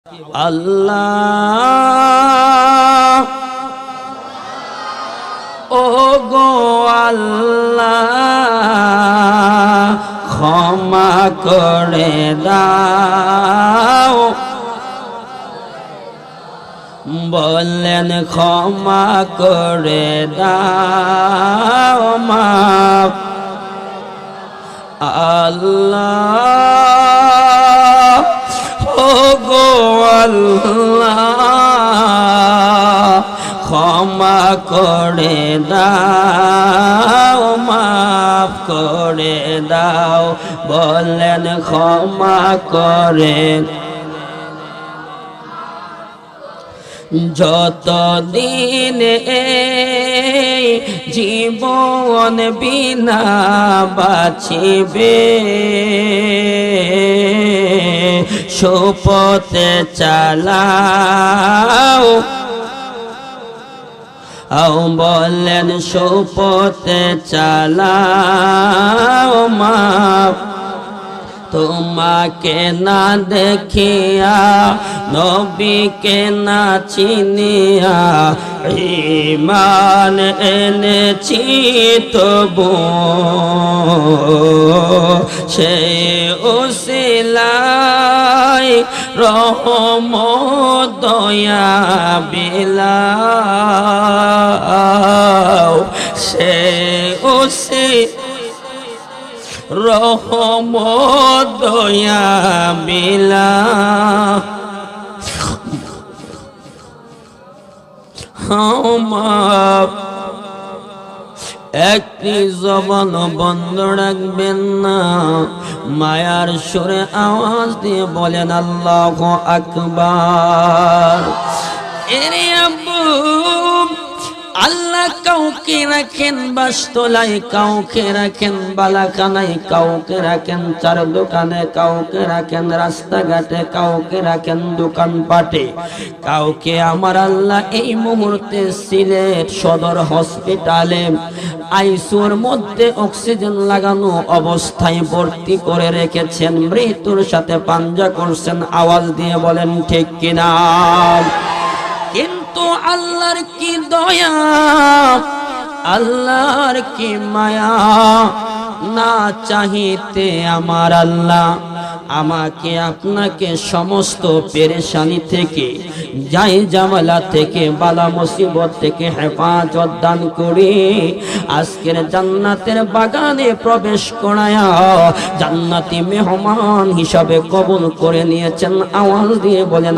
আল্লাহ ও গো আল্লাহ ক্ষমা করে দাও, বললেন ক্ষমা করে দাও মাফ। আল্লাহ ও গো আল্লাহ ক্ষমা করে দাও মাফ করে দাও, বললেন ক্ষমা করে। যতদিন এই জীবন বিনা বাঁচিবে, সুপথে চালাও, বলেন সুপথে চালাও মাফ। তোমাকে না দেখিয়া নবীকে না চিনিয়া ঈমান এনেছি তবু সে উসিলায় রহমত দয়া বিলাও, সে রহমত দয়া বিলাও। একটি জবান বন্ধ রাখবেন না, মায়ার সুরে আওয়াজ দিয়ে বলেন আল্লাহু আকবার। এরে আব্বু, আল্লাহ কাউকে রাখেন বাসতলায়, কাউকে রাখেন বালাখানায়, কাউকে রাখেন চার দোকানে, কাউকে রাখেন রাস্তাঘাটে, কাউকে রাখেন দোকানপাটে, কাউকে আমার আল্লাহ এই মুহূর্তে সিলেট সদর হসপিটালে আইসিইউর মধ্যে অক্সিজেন লাগানো অবস্থায় ভর্তি করে রেখেছেন, মৃত্যুর সাথে পাঞ্জা করছেন। আওয়াজ দিয়ে বলেন ঠিক কিনা? কিন্তু আল্লাহর কি দয়া, আল্লাহর কি মায়া, না চাহিতে আমার আল্লাহ আমাকে আপনাকে সমস্ত পেরেশানি থেকে, জাই জামালা থেকে, বালা মুসিবত থেকে হেফাজত দান করে আজকের জান্নাতের বাগানে প্রবেশ করায়া জান্নাতি মেহমান হিসাবে কবুল করে নিয়েছেন। আওয়াজ দিয়ে বলেন